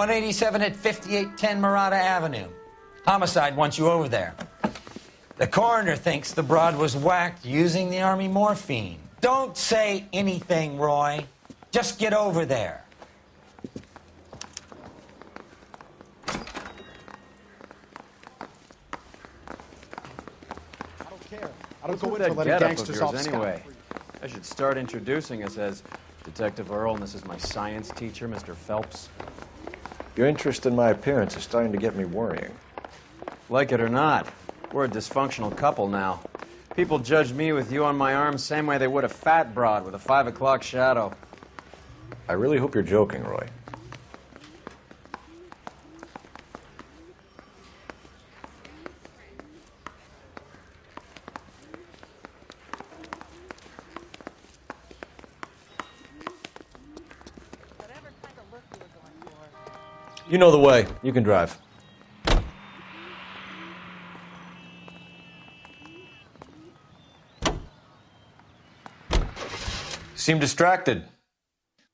187 at 5810 Murata Avenue. Homicide wants you over there. The coroner thinks the broad was whacked using the Army morphine. Don't say anything, Roy. Just get over there. I don't care. I don't go in for letting gangsters off anyway. I should start introducing us as Detective Earl, and this is my science teacher, Mr. Phelps. Your interest in my appearance is starting to get me worrying. Like it or not, we're a dysfunctional couple now. People judge me with you on my arm same way they would a fat broad with a 5 o'clock shadow. I really hope you're joking, Roy. You know the way. You can drive. Seem distracted.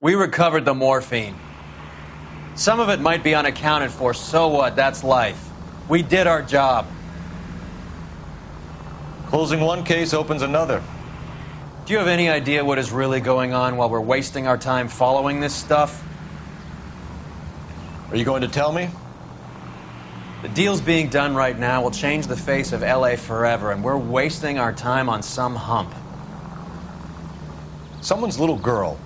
We recovered the morphine. Some of it might be unaccounted for, so what? That's life. We did our job. Closing one case opens another. Do you have any idea what is really going on while we're wasting our time following this stuff? Are you going to tell me? The deals being done right now will change the face of LA forever, and we're wasting our time on some hump. Someone's little girl.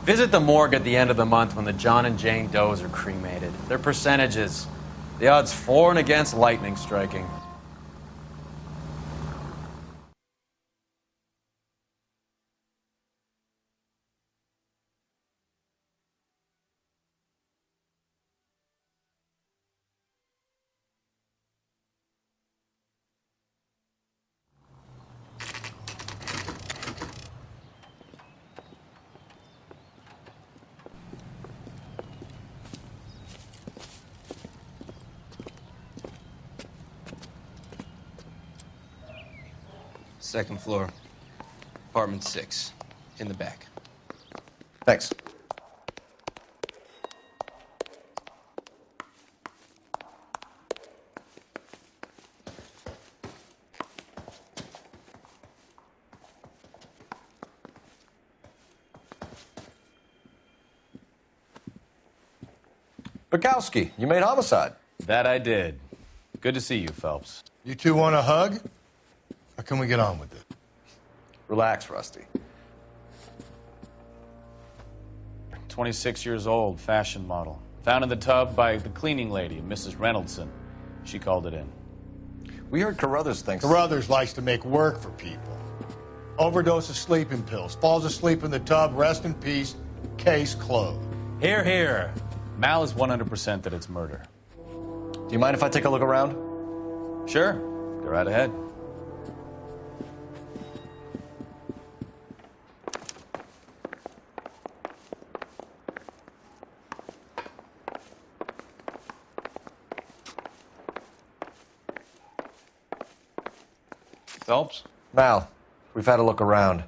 Visit the morgue at the end of the month when the John and Jane Does are cremated. Their percentages. The odds for and against lightning striking. Second floor, apartment 6, in the back. Thanks. Bukowski, you made homicide. That I did. Good to see you, Phelps. You two want a hug? Or can we get on with it? Relax, Rusty. 26 years old, fashion model. Found in the tub by the cleaning lady, Mrs. Reynoldson. She called it in. We heard Carruthers thinks... Carruthers likes to make work for people. Overdose of sleeping pills. Falls asleep in the tub. Rest in peace. Case closed. Here, here. Mal is 100% that it's murder. Do you mind if I take a look around? Sure. Go right ahead. Phelps? Mal, we've had a look around.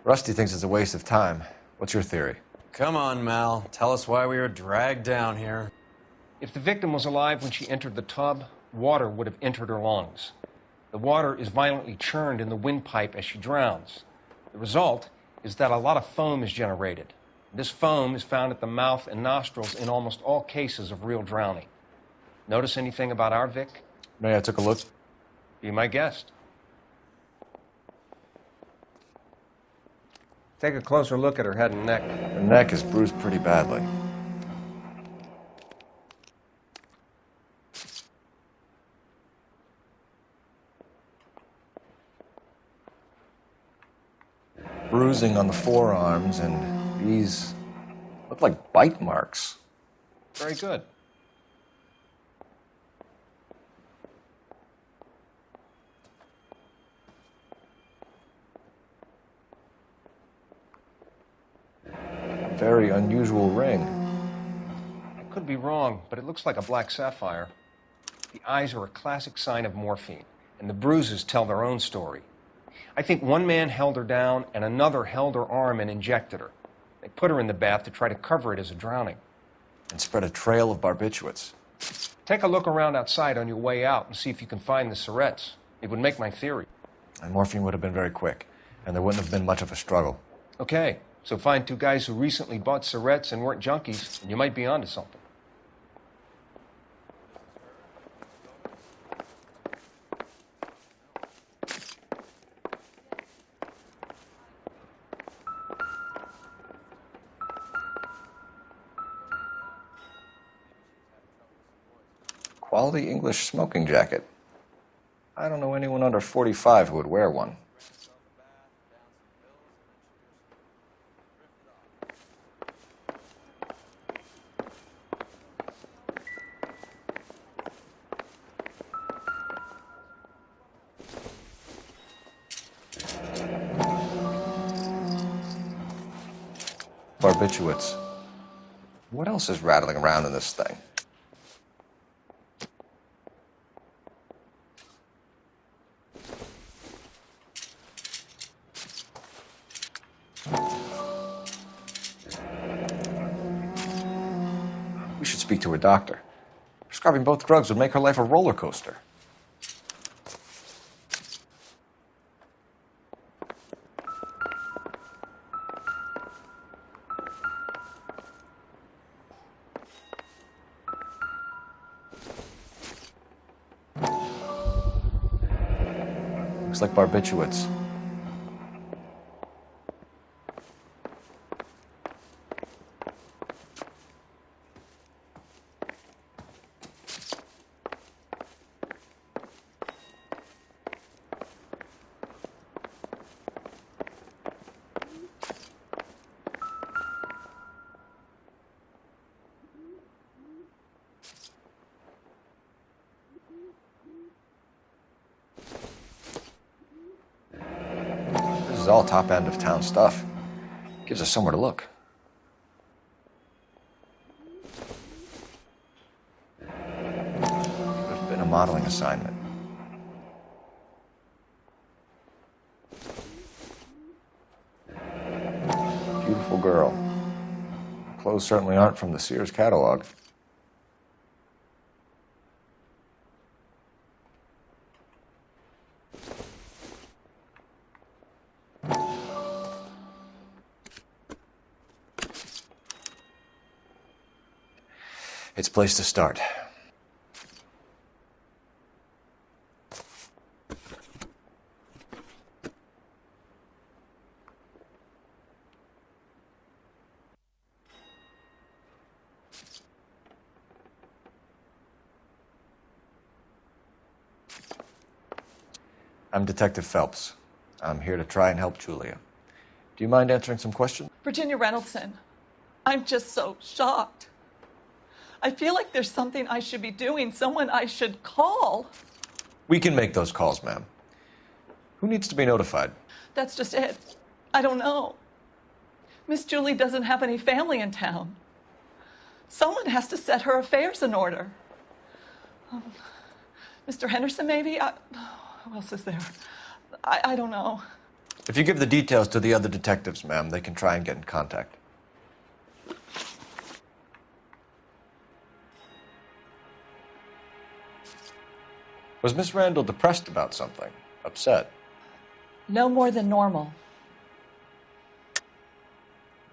Rusty thinks it's a waste of time. What's your theory? Come on, Mal. Tell us why we were dragged down here. If the victim was alive when she entered the tub, water would have entered her lungs. The water is violently churned in the windpipe as she drowns. The result is that a lot of foam is generated. This foam is found at the mouth and nostrils in almost all cases of real drowning. Notice anything about our Vic? May I take a look? Be my guest. Take a closer look at her head and neck. Her neck is bruised pretty badly. Bruising on the forearms, and these look like bite marks. Very good. Very unusual ring. I could be wrong, but it looks like a black sapphire. The eyes are a classic sign of morphine, and the bruises tell their own story. I think one man held her down and another held her arm and injected her. They put her in the bath to try to cover it as a drowning. and spread a trail of barbiturates. Take a look around outside on your way out and see if you can find the syrettes. It would make my theory. And morphine would have been very quick, and there wouldn't have been much of a struggle. Okay, so find two guys who recently bought syrettes and weren't junkies, and you might be onto something. Quality English smoking jacket. I don't know anyone under 45 who would wear one. Barbiturates. What else is rattling around in this thing? We should speak to her doctor. Prescribing both drugs would make her life a roller coaster. Looks like barbiturates. This is all top end of town stuff. Gives us somewhere to look. Could have been a modeling assignment. Beautiful girl. Clothes certainly aren't from the Sears catalog. It's a place to start. I'm Detective Phelps. I'm here to try and help Julia. Do you mind answering some questions? Virginia Reynoldson, I'm just so shocked. I feel like there's something I should be doing, someone I should call. We can make those calls, ma'am. Who needs to be notified? That's just it. I don't know. Miss Julie doesn't have any family in town. Someone has to set her affairs in order. Mr. Henderson, maybe? Who else is there? I don't know. If you give the details to the other detectives, ma'am, they can try and get in contact. Was Miss Randall depressed about something? Upset? No more than normal.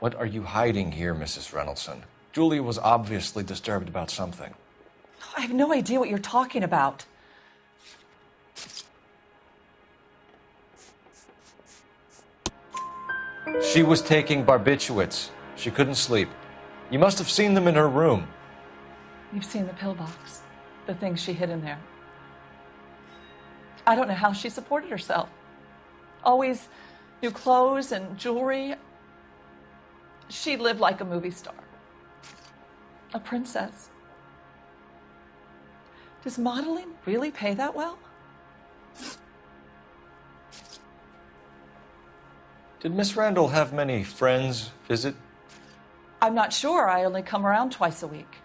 What are you hiding here, Mrs. Reynoldson? Julia was obviously disturbed about something. I have no idea what you're talking about. She was taking barbiturates. She couldn't sleep. You must have seen them in her room. You've seen the pillbox, the things she hid in there. I don't know how she supported herself. Always new clothes and jewelry. She lived like a movie star. A princess. Does modeling really pay that well? Did Miss Randall have many friends visit? I'm not sure. I only come around twice a week.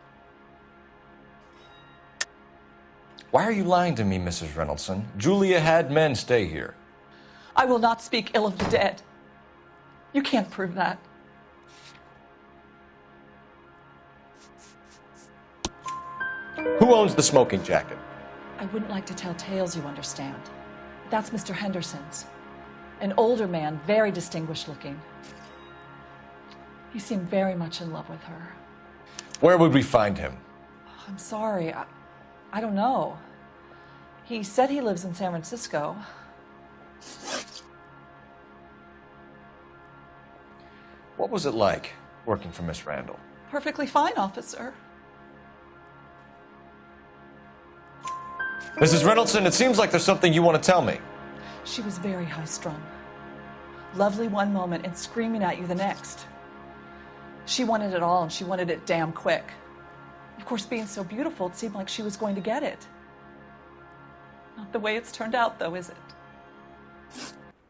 Why are you lying to me, Mrs. Reynoldson? Julia had men stay here. I will not speak ill of the dead. You can't prove that. Who owns the smoking jacket? I wouldn't like to tell tales, you understand. That's Mr. Henderson's. An older man, very distinguished looking. He seemed very much in love with her. Where would we find him? I'm sorry, I don't know. He said he lives in San Francisco. What was it like working for Miss Randall? Perfectly fine, officer. Mrs. Reynoldsson, it seems like there's something you want to tell me. She was very high-strung. Lovely one moment and screaming at you the next. She wanted it all, and she wanted it damn quick. Of course, being so beautiful, it seemed like she was going to get it. Not the way it's turned out, though, is it?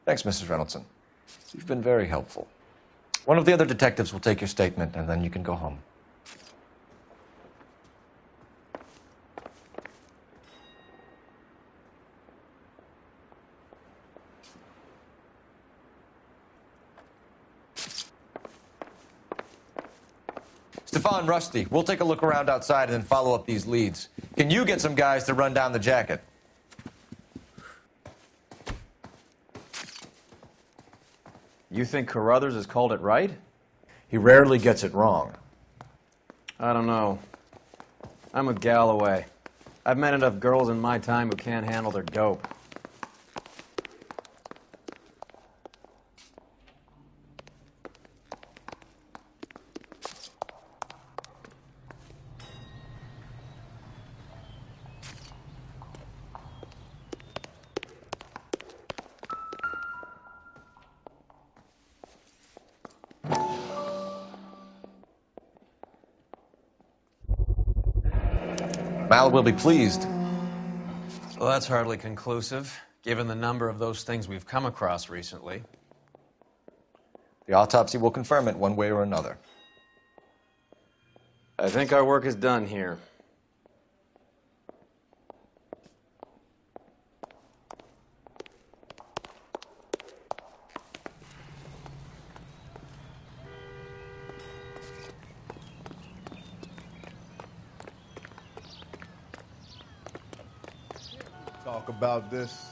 Thanks, Mrs. Reynoldsson. You've been very helpful. One of the other detectives will take your statement, and then you can go home. Stefan, Rusty, we'll take a look around outside and then follow up these leads. Can you get some guys to run down the jacket? You think Carruthers has called it right? He rarely gets it wrong. I don't know. I'm with Galloway. I've met enough girls in my time who can't handle their dope. Mal will be pleased. Well, that's hardly conclusive, given the number of those things we've come across recently. The autopsy will confirm it one way or another. I think our work is done here. Talk about this.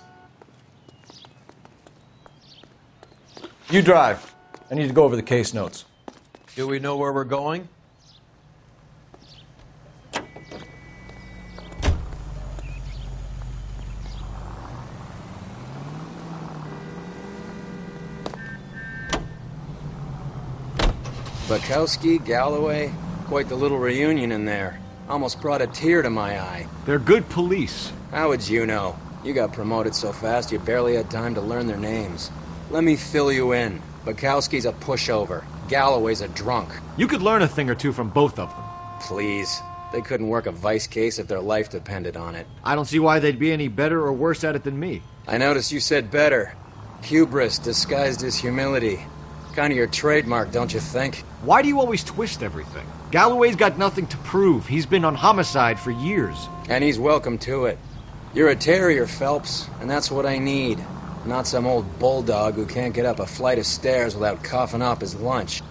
You drive. I need to go over the case notes. Do we know where we're going? Bukowski, Galloway, quite the little reunion in there. Almost brought a tear to my eye. They're good police. How would you know? You got promoted so fast you barely had time to learn their names. Let me fill you in. Bukowski's a pushover. Galloway's a drunk. You could learn a thing or two from both of them. Please. They couldn't work a vice case if their life depended on it. I don't see why they'd be any better or worse at it than me. I noticed you said better. Hubris disguised as humility. Kind of your trademark, don't you think? Why do you always twist everything? Galloway's got nothing to prove. He's been on homicide for years. And he's welcome to it. You're a terrier, Phelps, and that's what I need. Not some old bulldog who can't get up a flight of stairs without coughing up his lunch.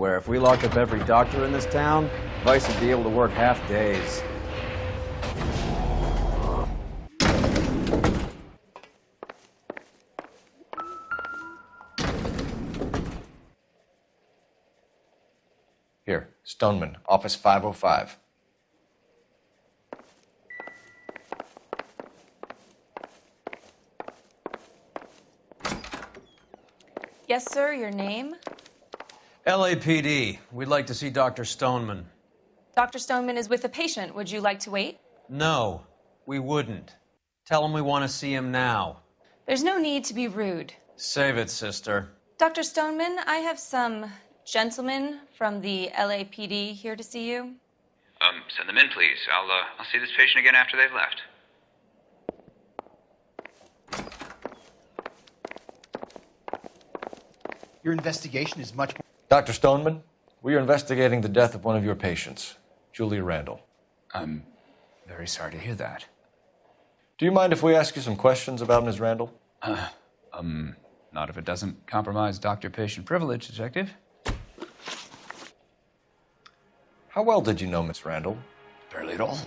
swear, if we locked up every doctor in this town, Vice would be able to work half days. Here, Stoneman, office 505. Yes, sir, your name? LAPD. We'd like to see Dr. Stoneman. Dr. Stoneman is with a patient. Would you like to wait? No, we wouldn't. Tell him we want to see him now. There's no need to be rude. Save it, sister. Dr. Stoneman, I have some gentlemen from the LAPD here to see you. Send them in, please. I'll see this patient again after they've left. Your investigation is much more... Dr. Stoneman, we are investigating the death of one of your patients, Julia Randall. I'm very sorry to hear that. Do you mind if we ask you some questions about Ms. Randall? Not if it doesn't compromise doctor-patient privilege, Detective. How well did you know Miss Randall? Barely at all.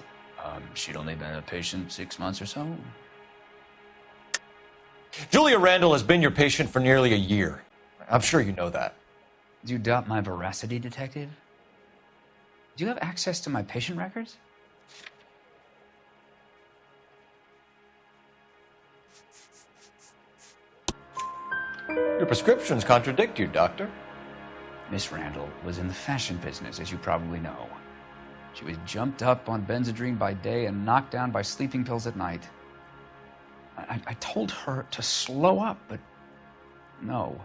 She'd only been a patient 6 months or so. Julia Randall has been your patient for nearly a year. I'm sure you know that. Do you doubt my veracity, Detective? Do you have access to my patient records? Your prescriptions contradict you, Doctor. Miss Randall was in the fashion business, as you probably know. She was jumped up on Benzedrine by day and knocked down by sleeping pills at night. I told her to slow up, but no.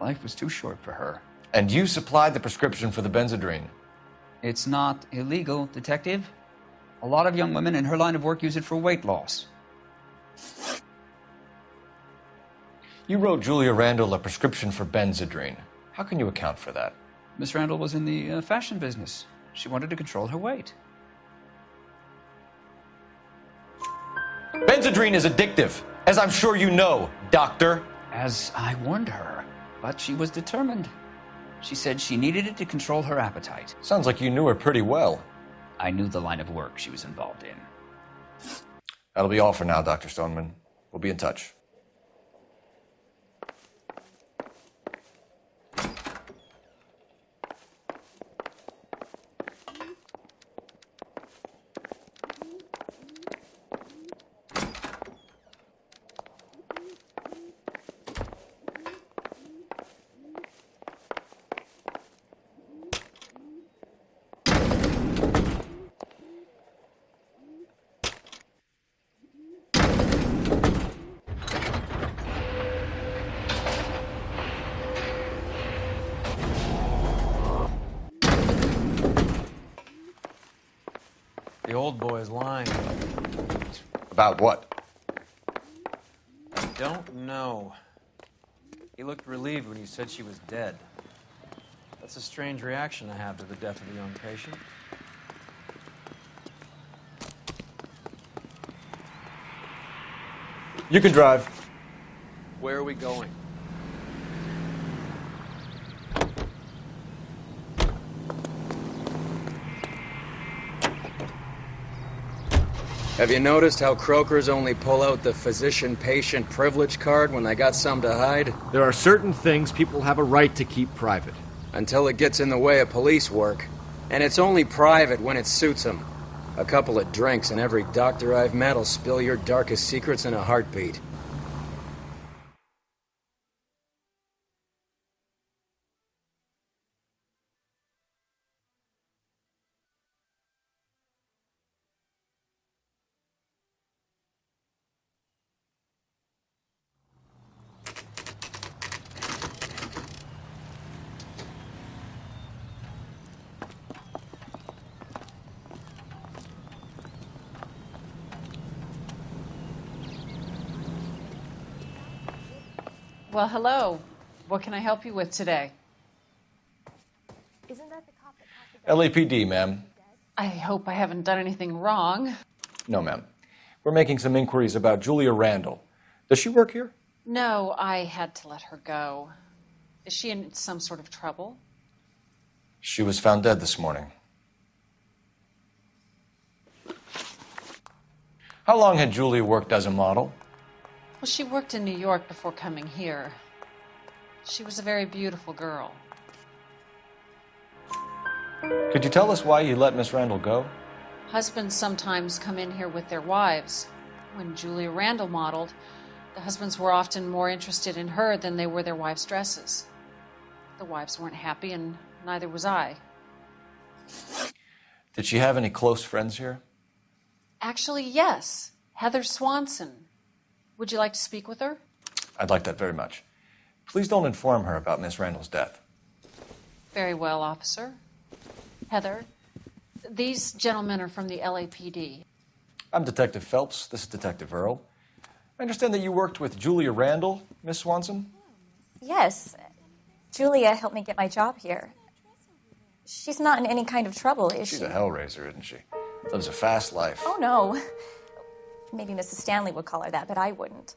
Life was too short for her. And you supplied the prescription for the Benzedrine. It's not illegal, Detective. A lot of young women in her line of work use it for weight loss. You wrote Julia Randall a prescription for Benzedrine. How can you account for that? Miss Randall was in the fashion business. She wanted to control her weight. Benzedrine is addictive, as I'm sure you know, Doctor. As I warned her, but she was determined. She said she needed it to control her appetite. Sounds like you knew her pretty well. I knew the line of work she was involved in. That'll be all for now, Dr. Stoneman. We'll be in touch. The old boy is lying. About what? I don't know. He looked relieved when you said she was dead. That's a strange reaction to have to the death of a young patient. You can drive. Where are we going? Have you noticed how croakers only pull out the physician-patient privilege card when they got something to hide? There are certain things people have a right to keep private. Until it gets in the way of police work. And it's only private when it suits them. A couple of drinks and every doctor I've met will spill your darkest secrets in a heartbeat. Well, hello. What can I help you with today? Isn't that the cop that LAPD, ma'am. I hope I haven't done anything wrong. No, ma'am. We're making some inquiries about Julia Randall. Does she work here? No, I had to let her go. Is she in some sort of trouble? She was found dead this morning. How long had Julia worked as a model? Well, she worked in New York before coming here. She was a very beautiful girl. Could you tell us why you let Miss Randall go? Husbands sometimes come in here with their wives. When Julia Randall modeled, the husbands were often more interested in her than they were their wives' dresses. The wives weren't happy, and neither was I. Did she have any close friends here? Actually, yes. Heather Swanson. Would you like to speak with her? I'd like that very much. Please don't inform her about Miss Randall's death. Very well, officer. Heather, these gentlemen are from the LAPD. I'm Detective Phelps. This is Detective Earl. I understand that you worked with Julia Randall, Miss Swanson? Yes. Julia helped me get my job here. She's not in any kind of trouble, is she? She's a hellraiser, isn't she? Lives a fast life. Oh, no. Maybe Mrs. Stanley would call her that, but I wouldn't.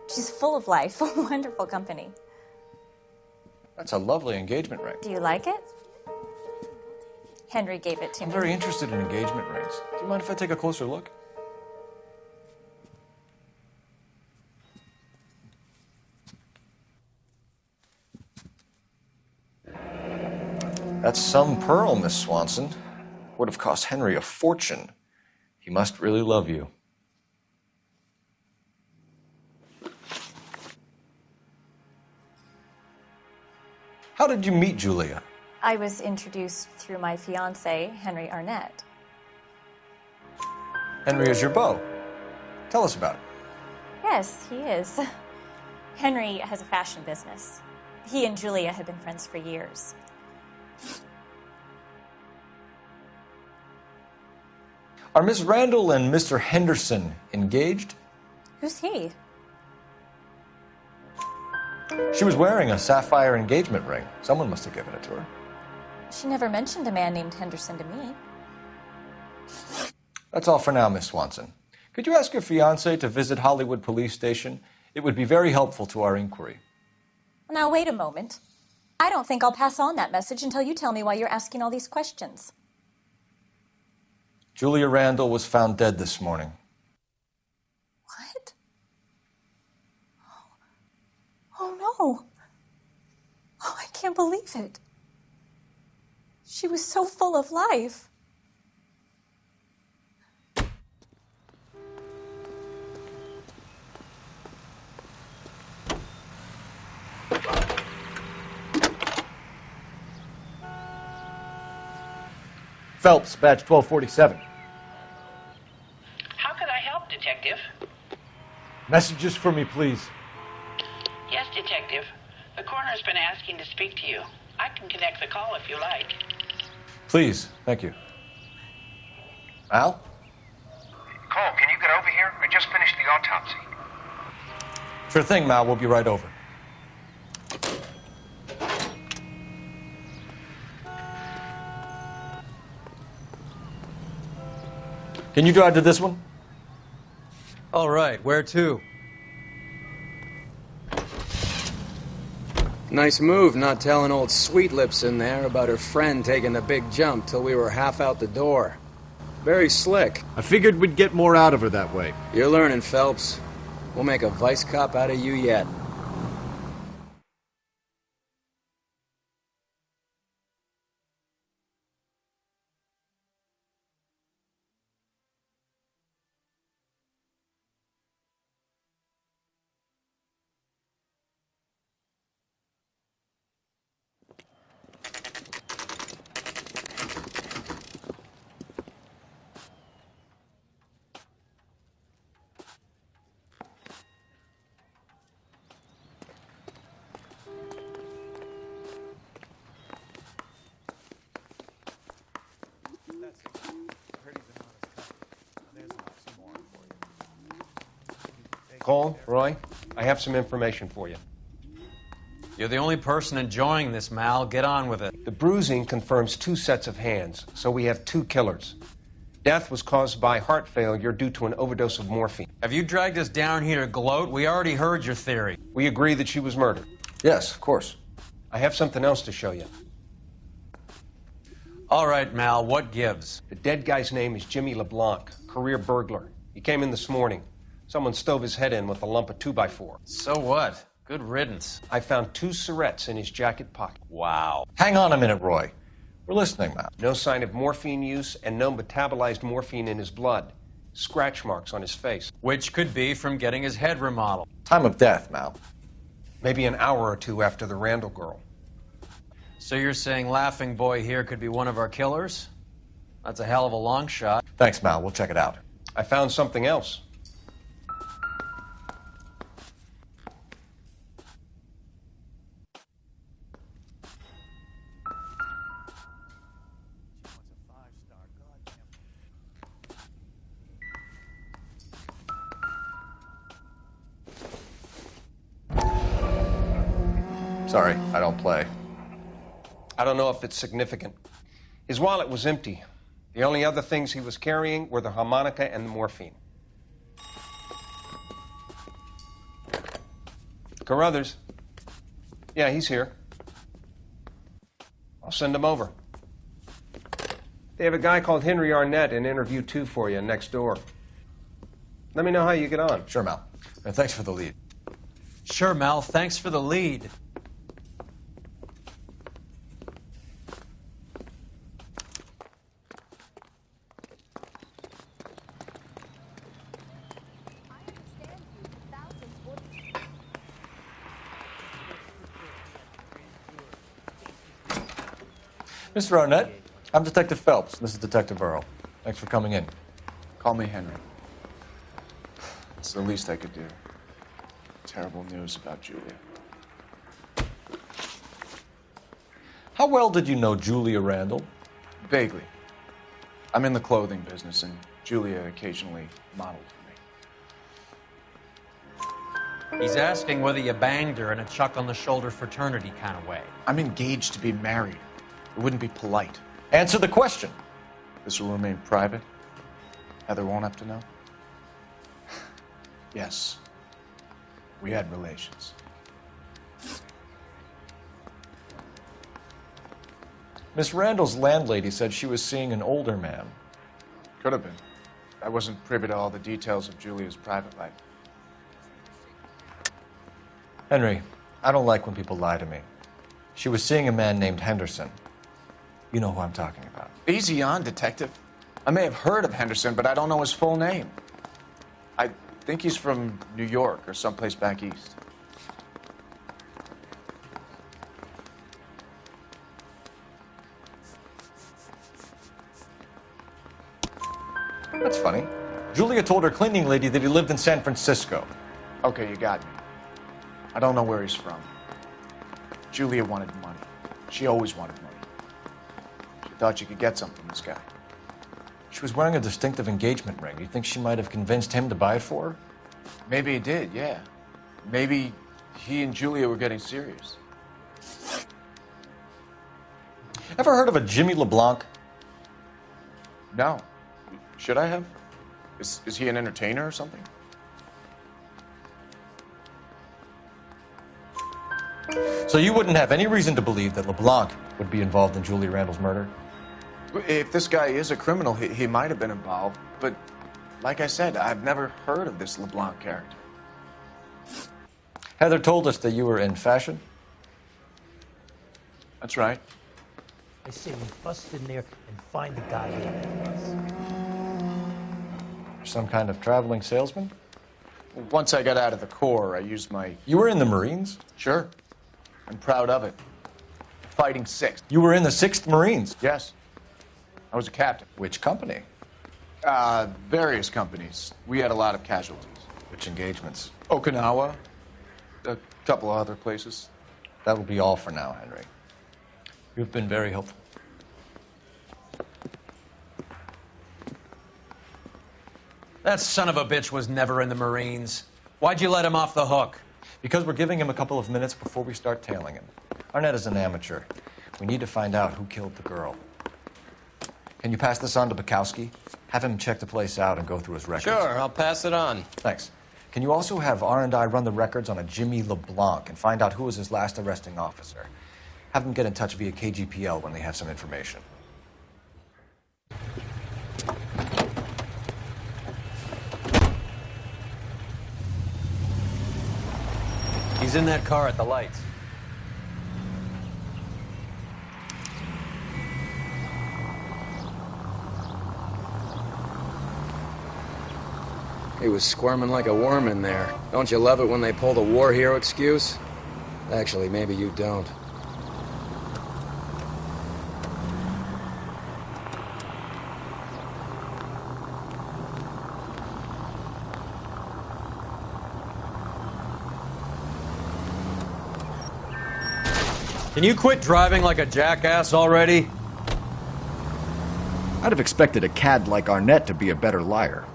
She's full of life, wonderful company. That's a lovely engagement ring. Do you like it? Henry gave it to I'm me. very interested in engagement rings. Do you mind if I take a closer look? That's some pearl, Miss Swanson. Would have cost Henry a fortune. He must really love you. How did you meet Julia? I was introduced through my fiancé, Henry Arnett. Henry is your beau. Tell us about it. Yes, he is. Henry has a fashion business. He and Julia have been friends for years. Are Miss Randall and Mr. Henderson engaged? Who's he? She was wearing a sapphire engagement ring. Someone must have given it to her. She never mentioned a man named Henderson to me. That's all for now, Miss Swanson. Could you ask your fiancé to visit Hollywood Police Station? It would be very helpful to our inquiry. Now, wait a moment. I don't think I'll pass on that message until you tell me why you're asking all these questions. Julia Randall was found dead this morning. What? Oh, no. Oh, I can't believe it. She was so full of life. Phelps, badge 1247. How can I help, Detective? Messages for me, please. Yes, Detective. The coroner's been asking to speak to you. I can connect the call if you like. Please, thank you. Al? Cole, can you get over here? I just finished the autopsy. Sure thing, Mal. We'll be right over. Can you drive to this one? All right, where to? Nice move not telling old Sweet Lips in there about her friend taking the big jump till we were half out the door. Very slick. I figured we'd get more out of her that way. You're learning, Phelps. We'll make a vice cop out of you yet. Cole, Roy, I have some information for you. You're the only person enjoying this, Mal. Get on with it. The bruising confirms 2 sets of hands, so we have 2 killers. Death was caused by heart failure due to an overdose of morphine. Have you dragged us down here to gloat? We already heard your theory. We agree that she was murdered. Yes, of course. I have something else to show you. All right, Mal, what gives? The dead guy's name is Jimmy LeBlanc, career burglar. He came in this morning. Someone stove his head in with a lump of 2x4. So what? Good riddance. I found 2 Syrettes in his jacket pocket. Wow. Hang on a minute, Roy. We're listening, Mal. No sign of morphine use and no metabolized morphine in his blood. Scratch marks on his face. Which could be from getting his head remodeled. Time of death, Mal. Maybe an hour or two after the Randall girl. So you're saying Laughing Boy here could be one of our killers? That's a hell of a long shot. Thanks, Mal. We'll check it out. I found something else. Sorry, I don't play. I don't know if it's significant. His wallet was empty. The only other things he was carrying were the harmonica and the morphine. Carruthers. Yeah, he's here. I'll send him over. They have a guy called Henry Arnett in interview 2 for you next door. Let me know how you get on. Sure, Mal. And thanks for the lead. Sure, Mal. Thanks for the lead. Mr. Arnett, I'm Detective Phelps. This is Detective Earl. Thanks for coming in. Call me Henry. It's the least I could do. Terrible news about Julia. How well did you know Julia Randall? Vaguely. I'm in the clothing business, and Julia occasionally modeled for me. He's asking whether you banged her in a chuck-on-the-shoulder fraternity kind of way. I'm engaged to be married. It wouldn't be polite. Answer the question. This will remain private? Heather won't have to know? Yes. We had relations. Miss Randall's landlady said she was seeing an older man. Could have been. I wasn't privy to all the details of Julia's private life. Henry, I don't like when people lie to me. She was seeing a man named Henderson. You know who I'm talking about. Easy on, Detective. I may have heard of Henderson, but I don't know his full name. I think he's from New York or someplace back east. That's funny. Julia told her cleaning lady that he lived in San Francisco. Okay, you got me. I don't know where he's from. Julia wanted money. She always wanted money. She thought she could get something from this guy. She was wearing a distinctive engagement ring. You think she might have convinced him to buy it for her? Maybe he did, yeah. Maybe he and Julia were getting serious. Ever heard of a Jimmy LeBlanc? No. Should I have? Is he an entertainer or something? So you wouldn't have any reason to believe that LeBlanc would be involved in Julia Randall's murder? If this guy is a criminal, he might have been involved. But like I said, I've never heard of this LeBlanc character. Heather told us that you were in fashion. That's right. I say we bust in there and find the guy in that bus. Some kind of traveling salesman? Once I got out of the Corps, I used my... You were in the Marines? Sure. I'm proud of it. Fighting 6th. You were in the 6th Marines? Yes. I was a captain. Which company? Various companies. We had a lot of casualties. Which engagements? Okinawa. A couple of other places. That will be all for now, Henry. You've been very helpful. That son of a bitch was never in the Marines. Why'd you let him off the hook? Because we're giving him a couple of minutes before we start tailing him. Arnett is an amateur. We need to find out who killed the girl. Can you pass this on to Bukowski? Have him check the place out and go through his records. Sure, I'll pass it on. Thanks. Can you also have R&I run the records on a Jimmy LeBlanc and find out who was his last arresting officer? Have them get in touch via KGPL when they have some information. He's in that car at the lights. He was squirming like a worm in there. Don't you love it when they pull the war hero excuse? Actually, maybe you don't. Can you quit driving like a jackass already? I'd have expected a cad like Arnett to be a better liar.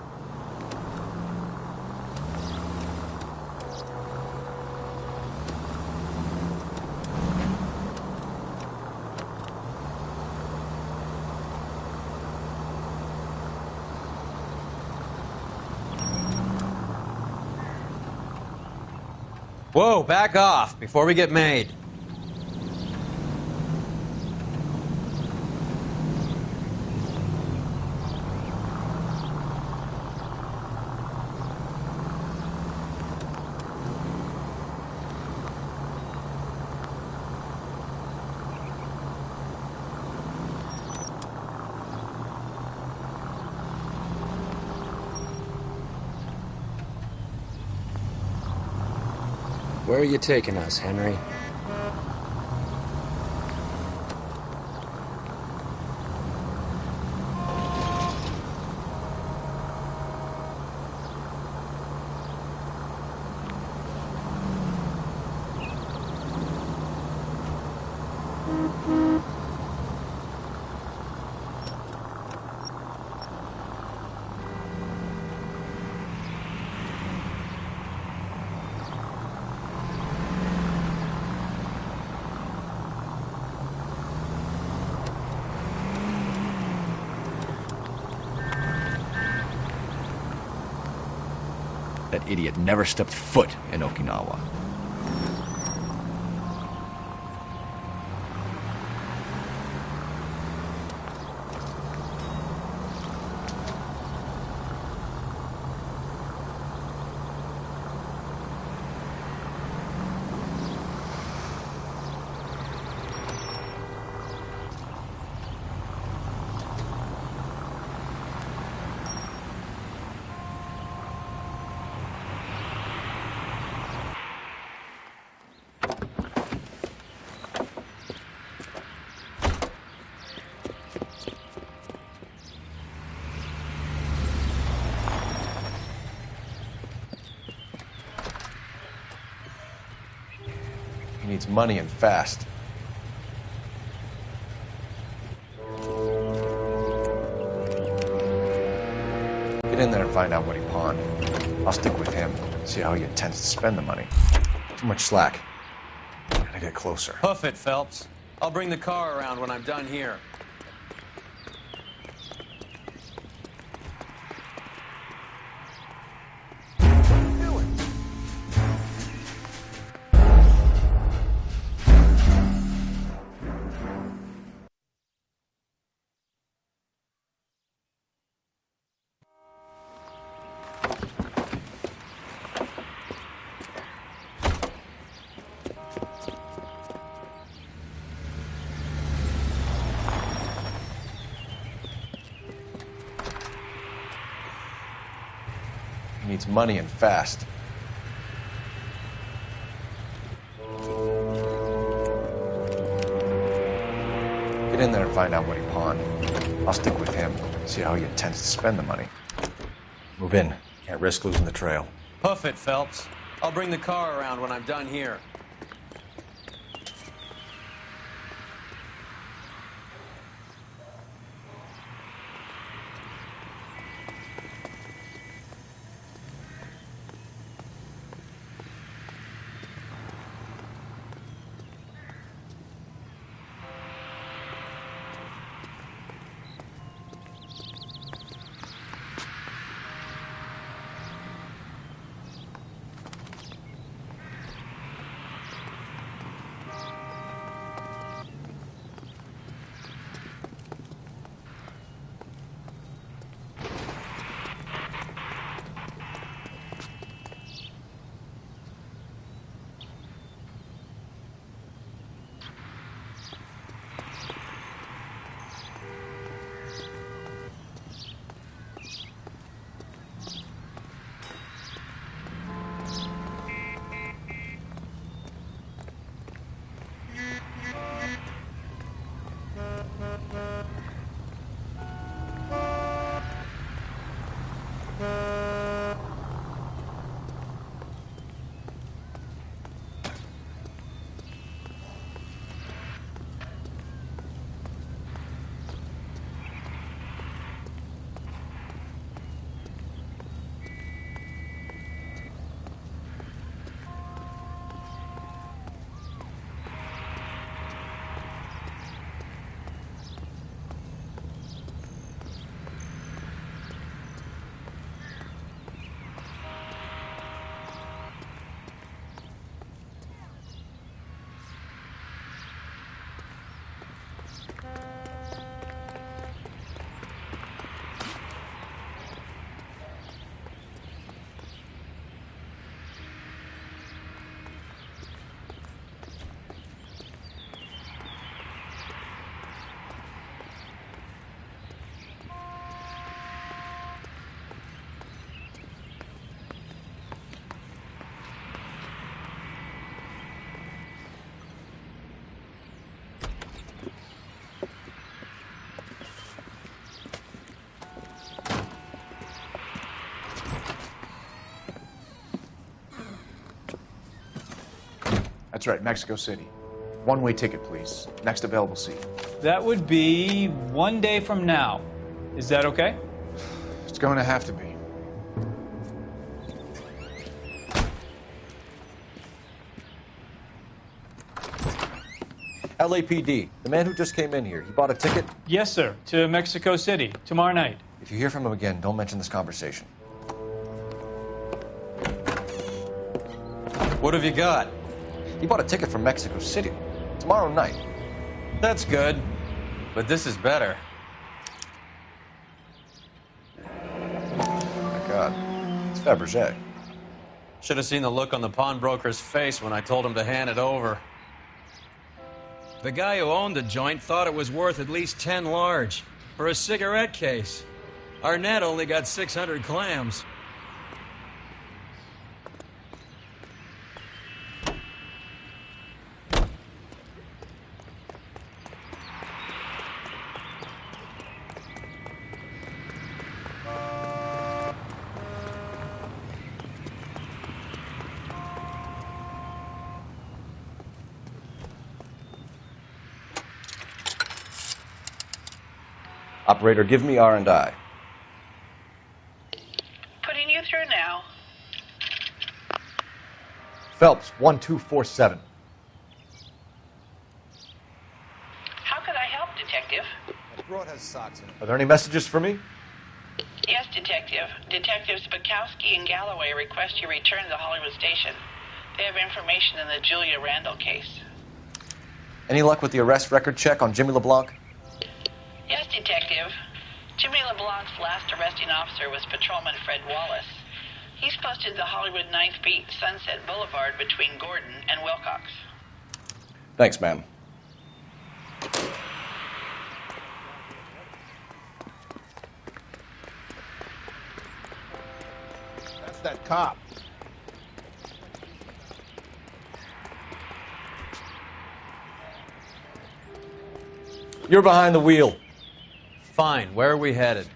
Whoa, back off before we get made. Where are you taking us, Henry? That idiot never stepped foot in Okinawa. He needs money and fast. Get in there and find out what he pawned. I'll stick with him, see how he intends to spend the money. Too much slack. Gotta get closer. Hoof it, Phelps. I'll bring the car around when I'm done here. He needs money and fast. Get in there and find out what he pawned. I'll stick with him, see how he intends to spend the money. Move in. Can't risk losing the trail. Hoof it, Phelps. I'll bring the car around when I'm done here. That's right, Mexico City. One-way ticket, please. Next available seat. That would be 1 day from now. Is that okay? It's going to have to be. LAPD, the man who just came in here, he bought a ticket? Yes, sir. To Mexico City, tomorrow night. If you hear from him again, don't mention this conversation. What have you got? He bought a ticket from Mexico City. Tomorrow night. That's good. But this is better. Oh my God. It's Fabergé. Should have seen the look on the pawnbroker's face when I told him to hand it over. The guy who owned the joint thought it was worth at least 10 large for a cigarette case. Arnett only got 600 clams. Operator, give me R&I. Putting you through now. Phelps, 1247. How could I help, Detective? Broad has socks in it. Are there any messages for me? Yes, Detective. Detectives Bukowski and Galloway request you return to the Hollywood station. They have information in the Julia Randall case. Any luck with the arrest record check on Jimmy LeBlanc? Yes, Detective. Jimmy LeBlanc's last arresting officer was Patrolman Fred Wallace. He's posted the Hollywood 9th Beat, Sunset Boulevard between Gordon and Wilcox. Thanks, ma'am. That's that cop. You're behind the wheel. Fine. Where are we headed?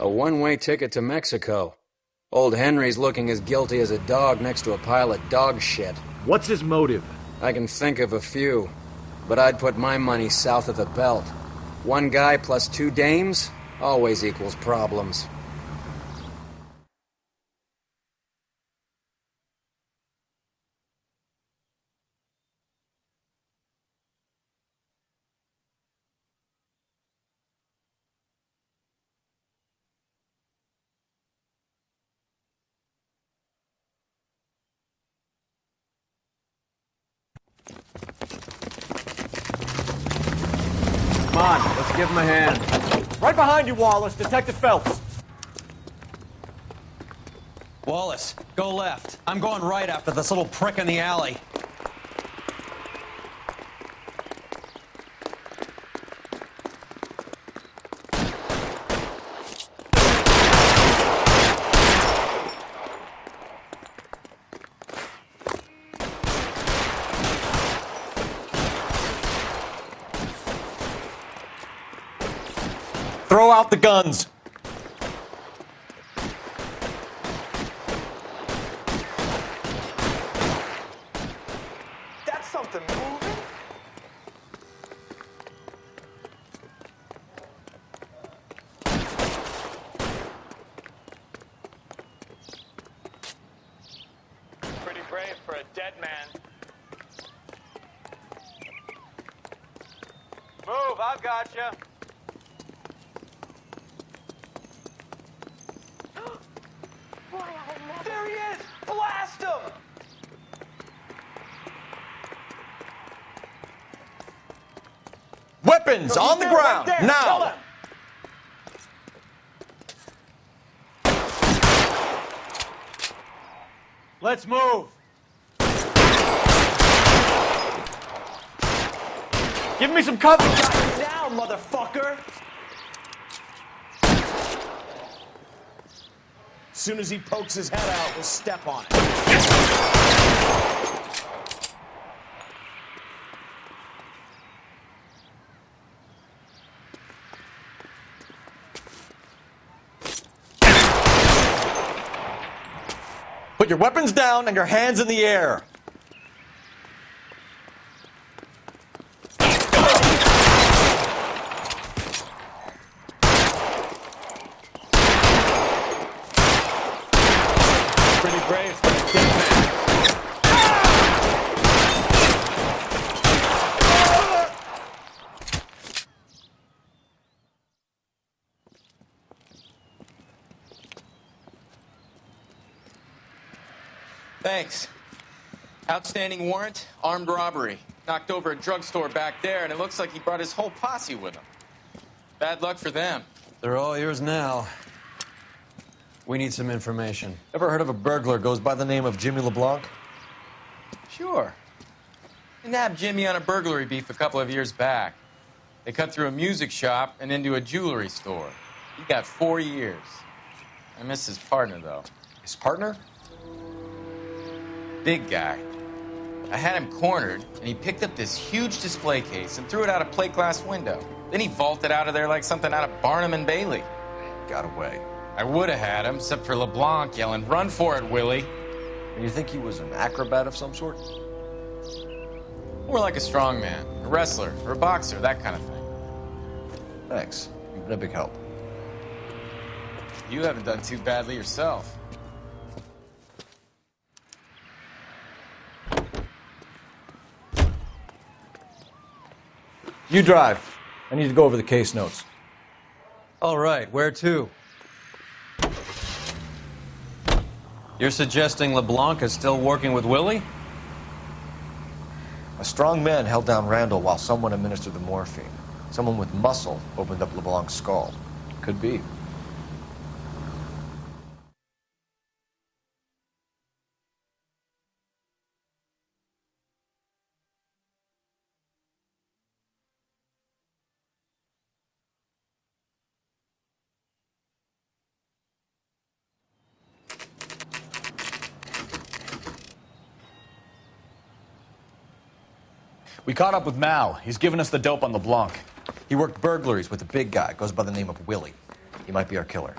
A one-way ticket to Mexico. Old Henry's looking as guilty as a dog next to a pile of dog shit. What's his motive? I can think of a few, but I'd put my money south of the belt. One guy plus two dames always equals problems. Come on, let's give him a hand. Right behind you, Wallace. Detective Phelps. Wallace, go left. I'm going right after this little prick in the alley. Throw out the guns. That's something moving. Pretty brave for a dead man. Move, I've got you. There he is! Blast him! Weapons on the ground, right there. now! Kill him. Let's move. Give me some cover. Now, motherfucker! As soon as he pokes his head out, we'll step on it. Put your weapons down and your hands in the air. Pretty brave for a kid, man. Thanks. Outstanding warrant, armed robbery. Knocked over a drugstore back there, and it looks like he brought his whole posse with him. Bad luck for them. They're all yours now. We need some information. Ever heard of a burglar goes by the name of Jimmy LeBlanc? Sure. I nabbed Jimmy on a burglary beef a couple of years back. They cut through a music shop and into a jewelry store. He got 4 years. I miss his partner, though. His partner? Big guy. I had him cornered, and he picked up this huge display case and threw it out a plate glass window. Then he vaulted out of there like something out of Barnum and Bailey. Got away. I would have had him, except for LeBlanc yelling, "Run for it, Willie!" And you think he was an acrobat of some sort? More like a strongman, a wrestler, or a boxer, that kind of thing. Thanks. You've been a big help. You haven't done too badly yourself. You drive. I need to go over the case notes. All right, where to? You're suggesting LeBlanc is still working with Willie? A strong man held down Randall while someone administered the morphine. Someone with muscle opened up LeBlanc's skull. Could be. We caught up with Mal. He's given us the dope on LeBlanc. He worked burglaries with a big guy. Goes by the name of Willie. He might be our killer.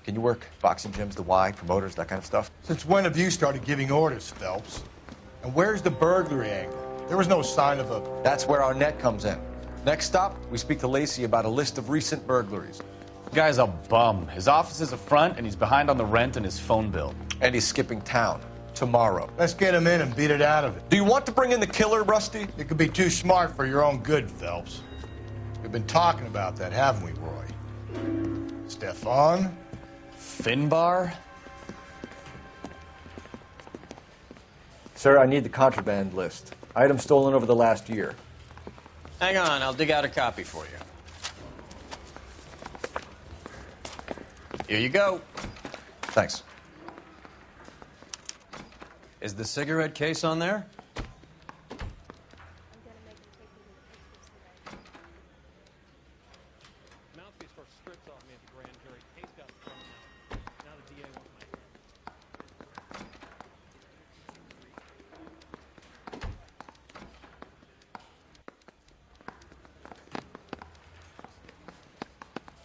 Can you work boxing gyms, the Y, promoters, that kind of stuff? Since when have you started giving orders, Phelps? And where's the burglary angle? There was no sign of a... That's where our net comes in. Next stop, we speak to Lacey about a list of recent burglaries. The guy's a bum. His office is a front, and he's behind on the rent and his phone bill. And he's skipping town. Tomorrow. Let's get him in and beat it out of it. Do you want to bring in the killer, Rusty? It could be too smart for your own good, Phelps. We've been talking about that, haven't we, Roy? Stefan? Finbar? Sir, I need the contraband list. Items stolen over the last year. Hang on, I'll dig out a copy for you. Here you go. Thanks. Is the cigarette case on there?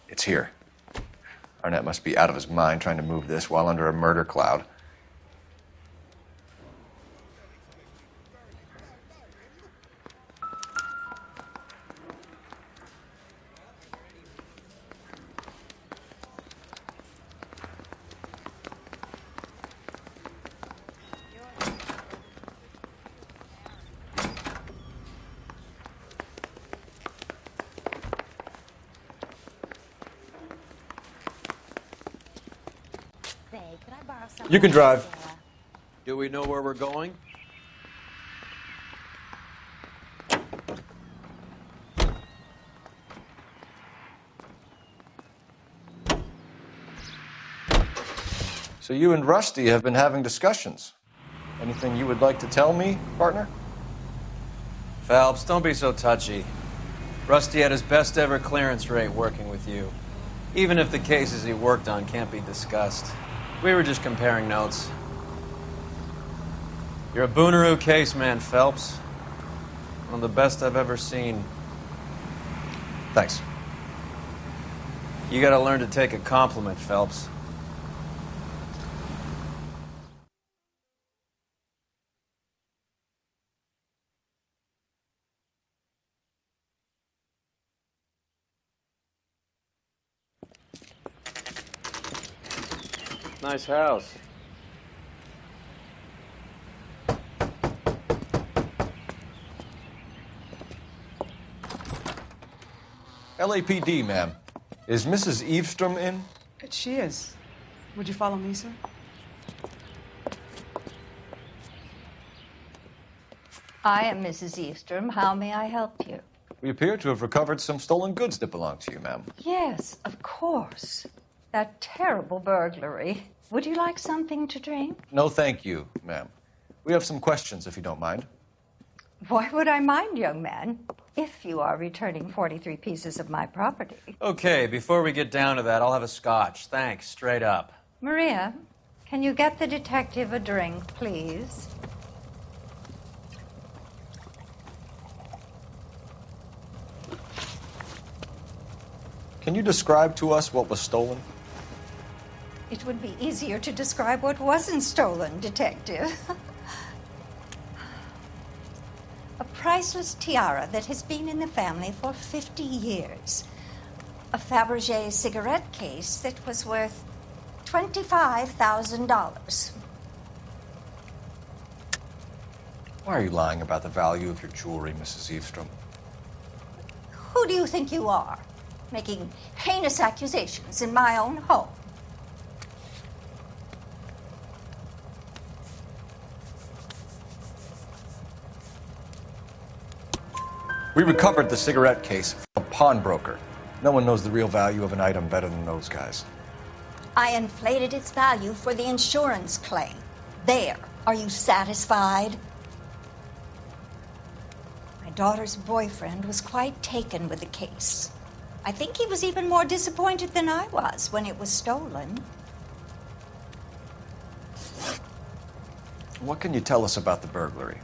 It's here. Arnett must be out of his mind trying to move this while under a murder cloud. You can drive. Do we know where we're going? So you and Rusty have been having discussions. Anything you would like to tell me, partner? Phelps, don't be so touchy. Rusty had his best ever clearance rate working with you. Even if the cases he worked on can't be discussed. We were just comparing notes. You're a Booneroo case man, Phelps. One of the best I've ever seen. Thanks. You gotta learn to take a compliment, Phelps. Nice house. LAPD, ma'am. Is Mrs. Eavestrom in? She is. Would you follow me, sir? I am Mrs. Eavestrom. How may I help you? We appear to have recovered some stolen goods that belong to you, ma'am. Yes, of course. That terrible burglary. Would you like something to drink? No, thank you, ma'am. We have some questions, if you don't mind. Why would I mind, young man, if you are returning 43 pieces of my property? Okay, before we get down to that, I'll have a scotch. Thanks, straight up. Maria, can you get the detective a drink, please? Can you describe to us what was stolen? It would be easier to describe what wasn't stolen, Detective. A priceless tiara that has been in the family for 50 years. A Fabergé cigarette case that was worth $25,000. Why are you lying about the value of your jewelry, Mrs. Eavestrom? Who do you think you are, making heinous accusations in my own home? We recovered the cigarette case from a pawnbroker. No one knows the real value of an item better than those guys. I inflated its value for the insurance claim. There. Are you satisfied? My daughter's boyfriend was quite taken with the case. I think he was even more disappointed than I was when it was stolen. What can you tell us about the burglary?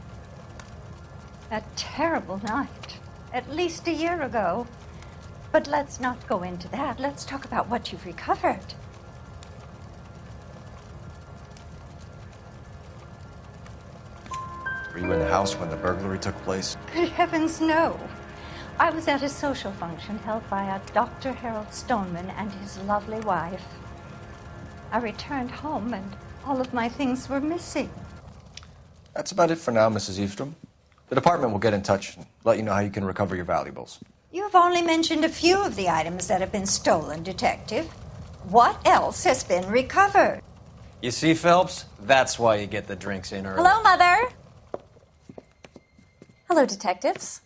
That terrible night. At least a year ago. But let's not go into that. Let's talk about what you've recovered. Were you in the house when the burglary took place? Good heavens, no. I was at a social function held by a Dr. Harold Stoneman and his lovely wife. I returned home and all of my things were missing. That's about it for now, Mrs. Eavestrom. The department will get in touch and let you know how you can recover your valuables. You have only mentioned a few of the items that have been stolen, Detective. What else has been recovered? You see, Phelps? That's why you get the drinks in early. Hello, Mother. Hello, detectives.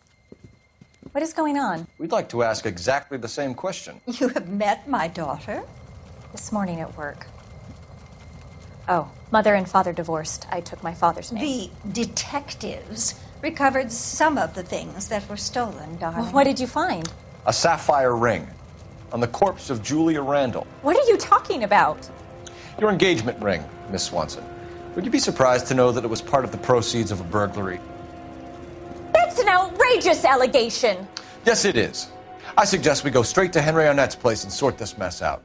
What is going on? We'd like to ask exactly the same question. You have met my daughter? This morning at work. Oh, mother and father divorced. I took my father's name. The detectives recovered some of the things that were stolen, darling. Well, what did you find? A sapphire ring on the corpse of Julia Randall. What are you talking about? Your engagement ring, Miss Swanson. Would you be surprised to know that it was part of the proceeds of a burglary? That's an outrageous allegation. Yes, it is. I suggest we go straight to Henry Arnett's place and sort this mess out.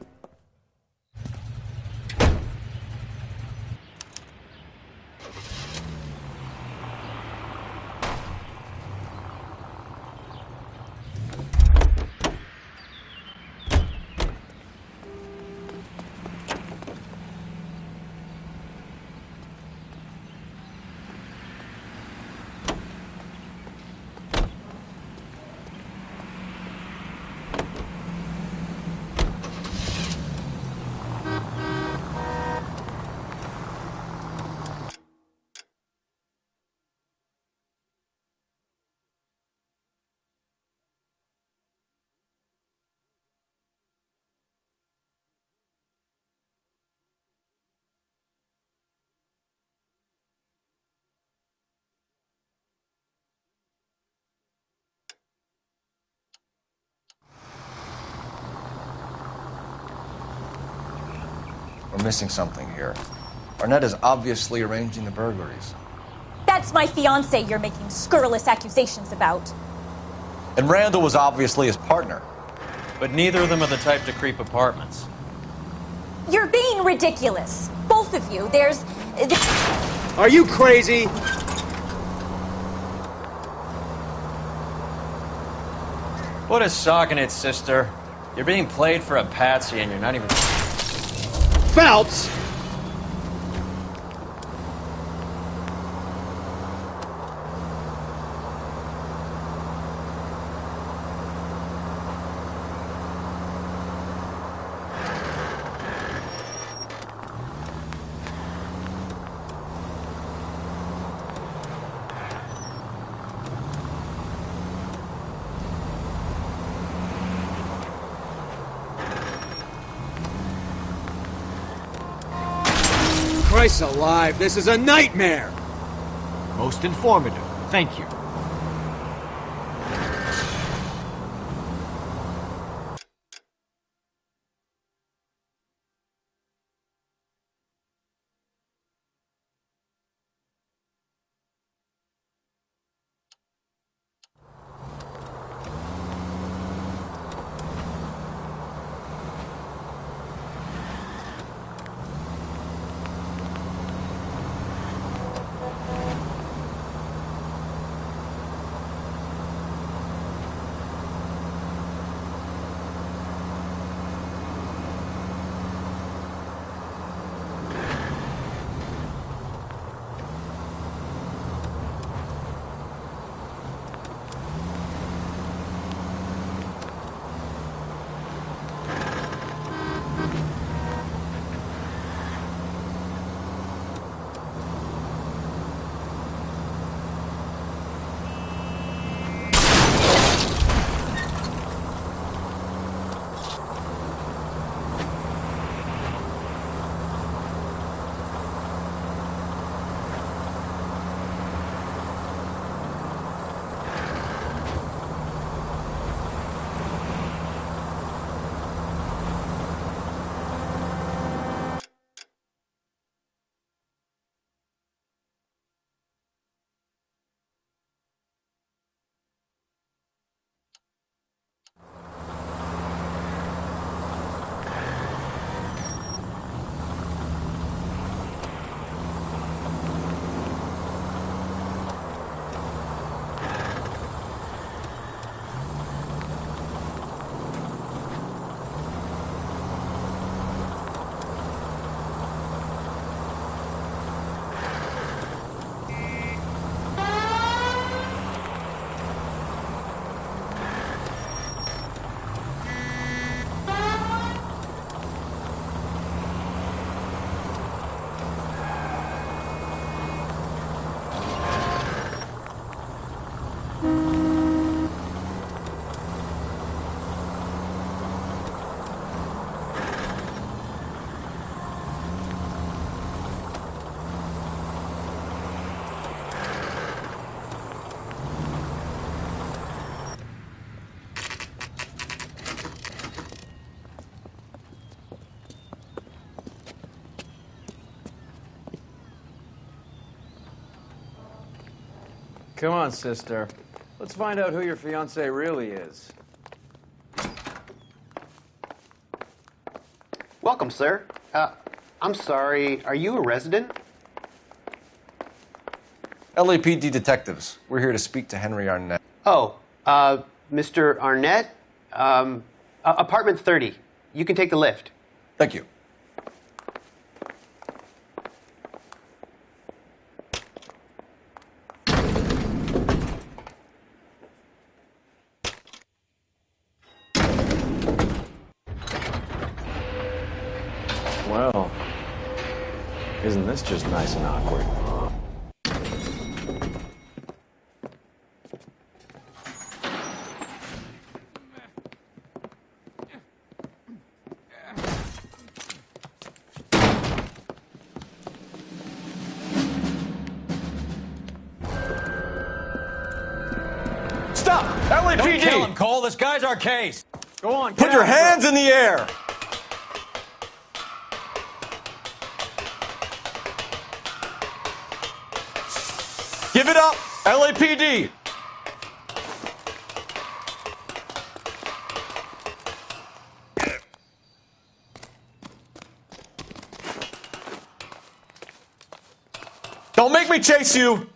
We're missing something here. Arnett is obviously arranging the burglaries. That's my fiancé you're making scurrilous accusations about. And Randall was obviously his partner. But neither of them are the type to creep apartments. You're being ridiculous. Both of you. Are you crazy? Put a sock in it, sister. You're being played for a patsy and you're not even... Phelps! Christ alive, this is a nightmare! Most informative. Thank you. Come on, sister. Let's find out who your fiance really is. Welcome, sir. I'm sorry, are you a resident? LAPD detectives. We're here to speak to Henry Arnett. Oh, Mr. Arnett? Apartment 30. You can take the lift. Thank you. Well, isn't this just nice and awkward? Stop! LAPD! Don't kill him, Cole. This guy's our case. Go on, Put your hands in the air! Give it up, LAPD! Don't make me chase you!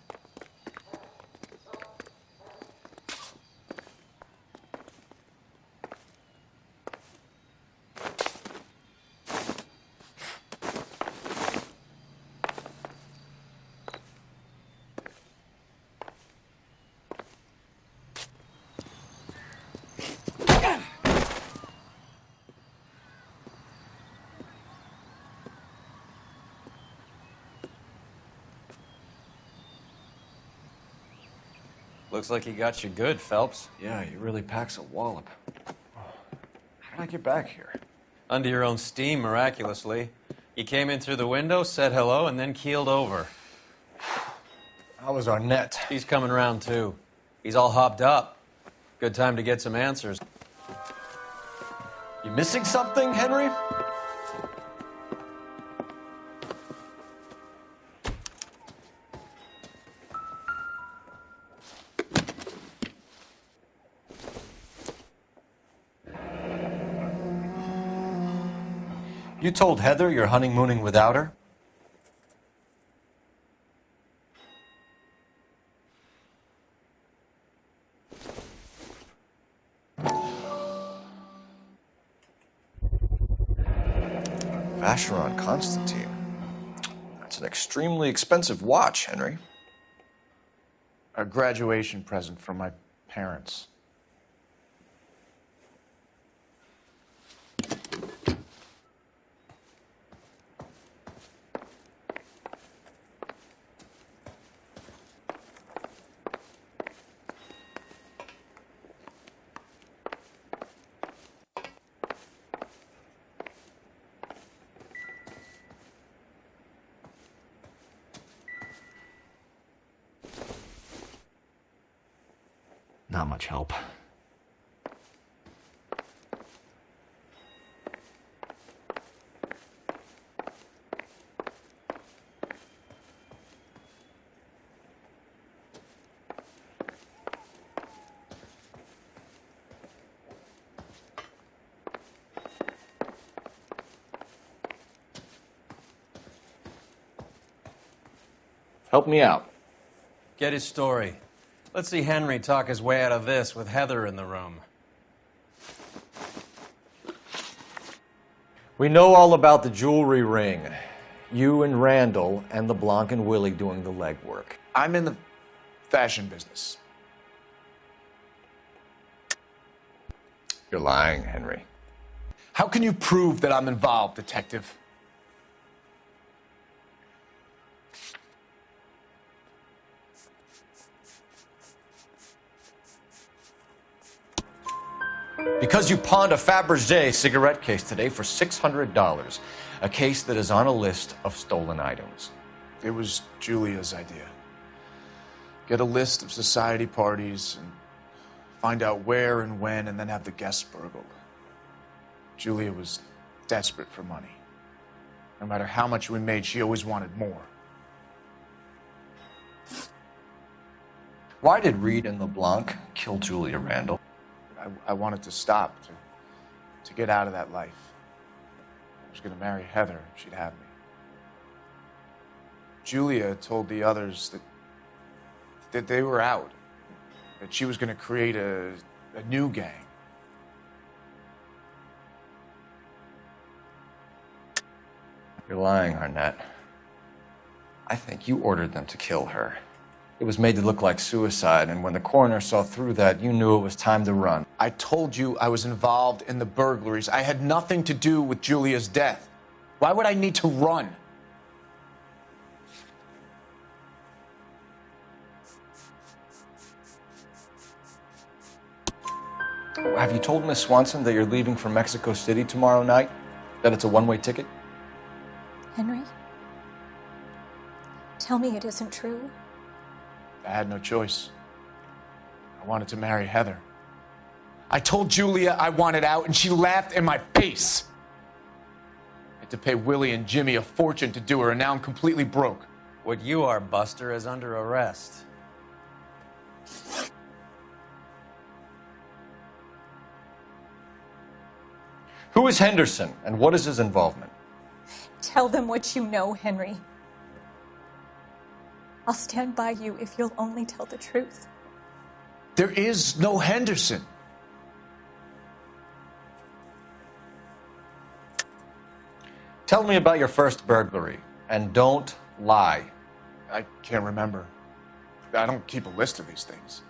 Looks like he got you good, Phelps. Yeah, he really packs a wallop. How did I get back here? Under your own steam, miraculously. He came in through the window, said hello, and then keeled over. How was Arnett? He's coming round, too. He's all hopped up. Good time to get some answers. You missing something, Henry? You told Heather you're honeymooning without her? Vacheron Constantine. That's an extremely expensive watch, Henry. A graduation present from my parents. Not much help. Help me out. Get his story. Let's see Henry talk his way out of this with Heather in the room. We know all about the jewelry ring. You and Randall and LeBlanc and Willie doing the legwork. I'm in the fashion business. You're lying, Henry. How can you prove that I'm involved, Detective? Because you pawned a Fabergé cigarette case today for $600. A case that is on a list of stolen items. It was Julia's idea. Get a list of society parties and find out where and when and then have the guests burgled. Julia was desperate for money. No matter how much we made, she always wanted more. Why did Reed and LeBlanc kill Julia Randall? I wanted to stop, to get out of that life. I was going to marry Heather if she'd have me. Julia told the others that they were out, that she was going to create a new gang. You're lying, Arnett. I think you ordered them to kill her. It was made to look like suicide, and when the coroner saw through that, you knew it was time to run. I told you I was involved in the burglaries. I had nothing to do with Julia's death. Why would I need to run? Have you told Miss Swanson that you're leaving for Mexico City tomorrow night? That it's a one-way ticket? Henry? Tell me it isn't true. I had no choice. I wanted to marry Heather. I told Julia I wanted out, and she laughed in my face. I had to pay Willie and Jimmy a fortune to do her, and now I'm completely broke. What you are, Buster, is under arrest. Who is Henderson, and what is his involvement? Tell them what you know, Henry. I'll stand by you if you'll only tell the truth. There is no Henderson. Tell me about your first burglary, and don't lie. I can't remember. I don't keep a list of these things.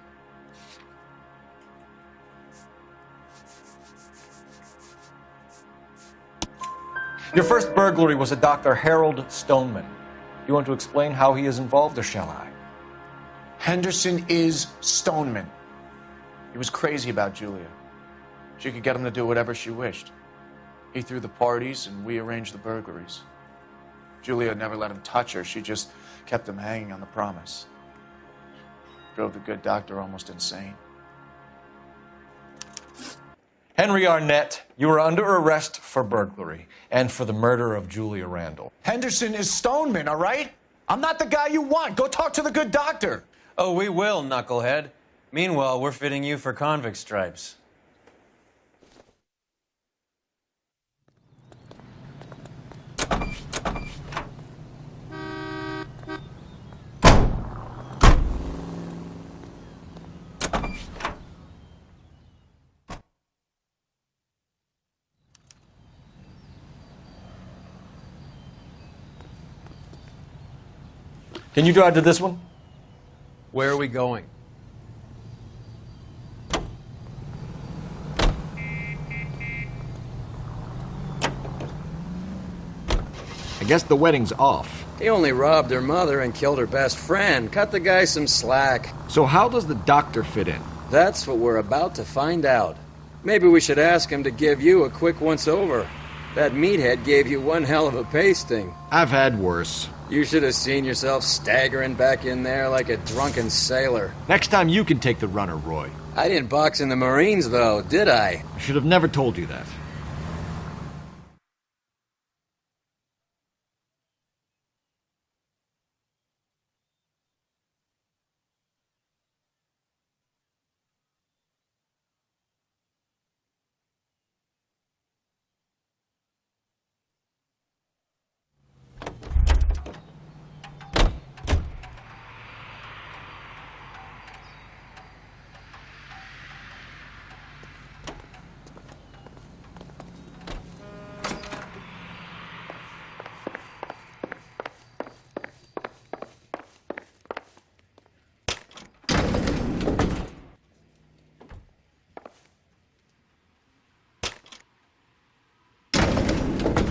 Your first burglary was a Dr. Harold Stoneman. You want to explain how he is involved, or shall I? Henderson is Stoneman. He was crazy about Julia. She could get him to do whatever she wished. He threw the parties, and we arranged the burglaries. Julia never let him touch her. She just kept him hanging on the promise. Drove the good doctor almost insane. Henry Arnett, you are under arrest for burglary and for the murder of Julia Randall. Henderson is Stoneman, all right? I'm not the guy you want. Go talk to the good doctor. Oh, we will, knucklehead. Meanwhile, we're fitting you for convict stripes. Can you drive to this one? Where are we going? I guess the wedding's off. He only robbed her mother and killed her best friend. Cut the guy some slack. So how does the doctor fit in? That's what we're about to find out. Maybe we should ask him to give you a quick once-over. That meathead gave you one hell of a pasting. I've had worse. You should have seen yourself staggering back in there like a drunken sailor. Next time you can take the runner, Roy. I didn't box in the Marines, though, did I? I should have never told you that.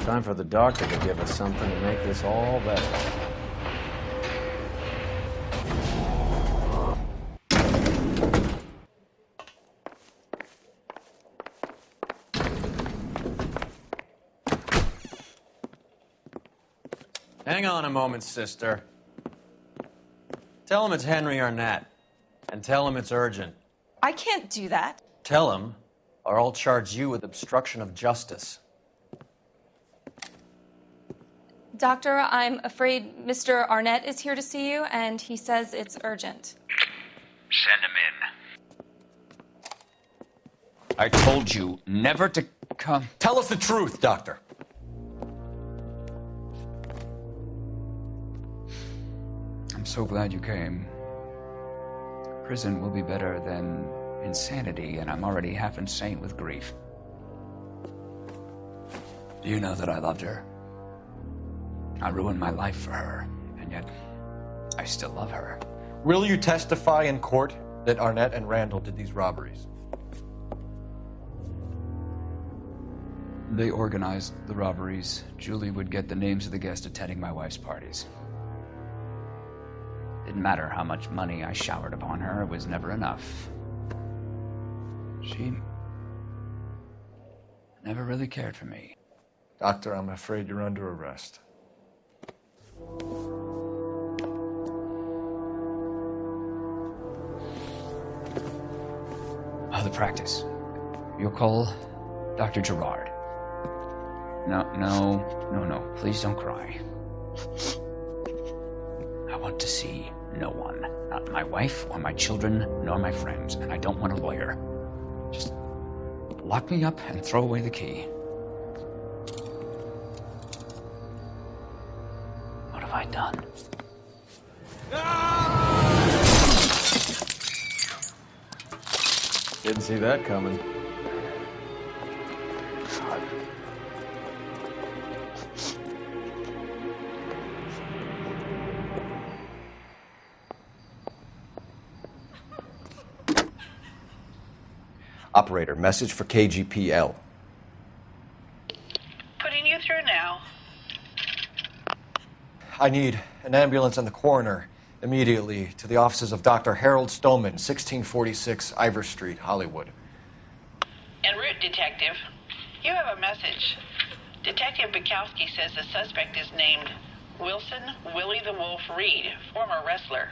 Time for the doctor to give us something to make this all better. Hang on a moment, sister. Tell him it's Henry Arnett. And tell him it's urgent. I can't do that. Tell him, or I'll charge you with obstruction of justice. Doctor, I'm afraid Mr. Arnett is here to see you, and he says it's urgent. Send him in. I told you never to come. Tell us the truth, Doctor. I'm so glad you came. Prison will be better than insanity, and I'm already half insane with grief. Do you know that I loved her? I ruined my life for her, and yet I still love her. Will you testify in court that Arnett and Randall did these robberies? They organized the robberies. Julie would get the names of the guests attending my wife's parties. Didn't matter how much money I showered upon her, it was never enough. She never really cared for me. Doctor, I'm afraid you're under arrest. The practice. You'll call Dr. Gerard. No. Please don't cry. I want to see no one. Not my wife or my children, nor my friends. And I don't want a lawyer. Just lock me up and throw away the key. What have I done? Didn't see that coming. Operator, message for KGPL. Putting you through now. I need an ambulance and the coroner immediately to the offices of Dr. Harold Stoneman, 1646 Ivor Street, Hollywood. En route, Detective. You have a message. Detective Bukowski says the suspect is named Wilson Willie the Wolf Reed, former wrestler.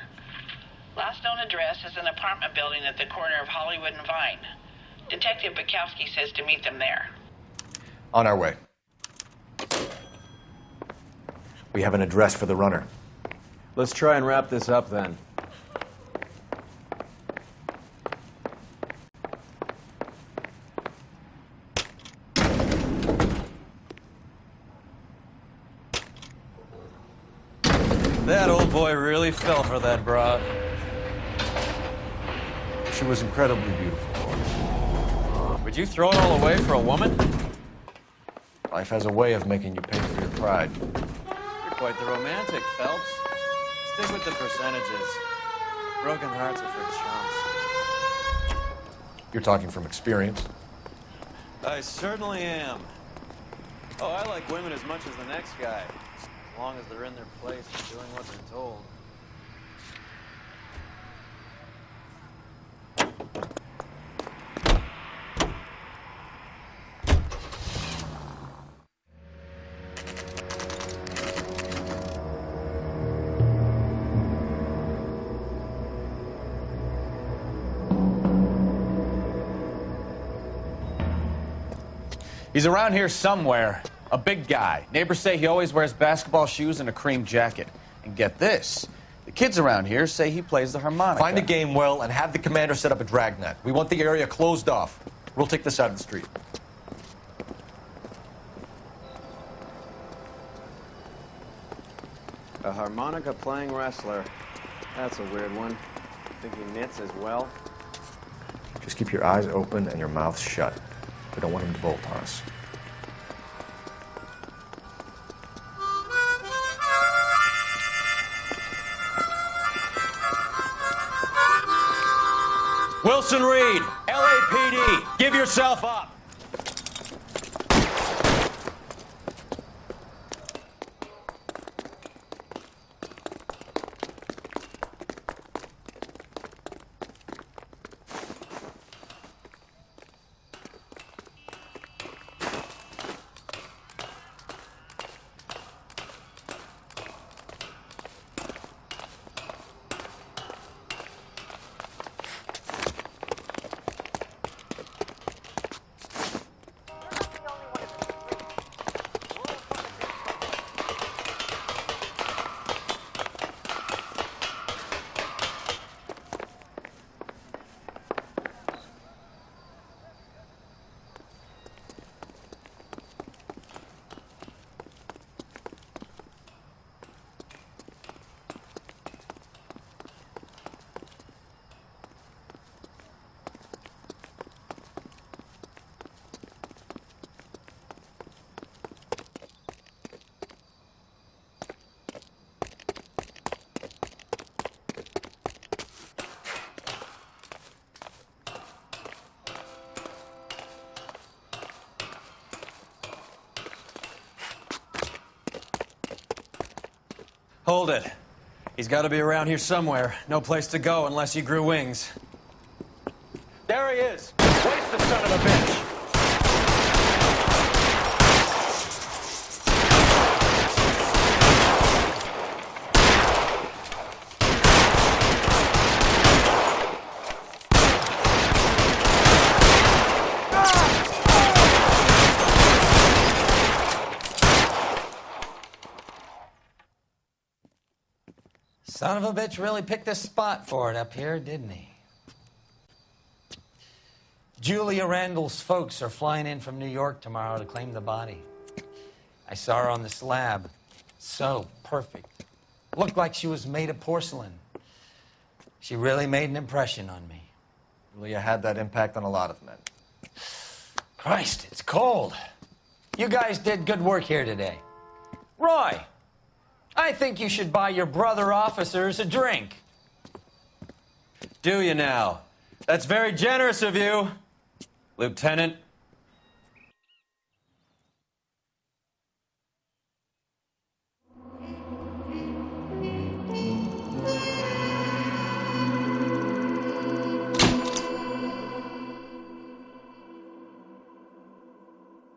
Last known address is an apartment building at the corner of Hollywood and Vine. Detective Bukowski says to meet them there. On our way. We have an address for the runner. Let's try and wrap this up then. That old boy really fell for that broad. She was incredibly beautiful. Would you throw it all away for a woman? Life has a way of making you pay for your pride. You're quite the romantic, Phelps. Stick with the percentages. Broken hearts are for chumps. You're talking from experience. I certainly am. Oh, I like women as much as the next guy. As long as they're in their place and doing what they're told. He's around here somewhere. A big guy. Neighbors say he always wears basketball shoes and a cream jacket. And get this, the kids around here say he plays the harmonica. Find the game well and have the commander set up a dragnet. We want the area closed off. We'll take this side of the street. A harmonica-playing wrestler. That's a weird one. Think he knits as well? Just keep your eyes open and your mouth shut. We don't want him to bolt on us. Wilson Reed, LAPD, give yourself up. Hold it. He's got to be around here somewhere. No place to go unless he grew wings. There he is. Waste the son of a bitch. Son of a bitch really picked a spot for it up here, didn't he? Julia Randall's folks are flying in from New York tomorrow to claim the body. I saw her on the slab. So perfect. Looked like she was made of porcelain. She really made an impression on me. Julia had that impact on a lot of men. Christ, it's cold. You guys did good work here today. Roy, I think you should buy your brother officers a drink. Do you now? That's very generous of you. Lieutenant,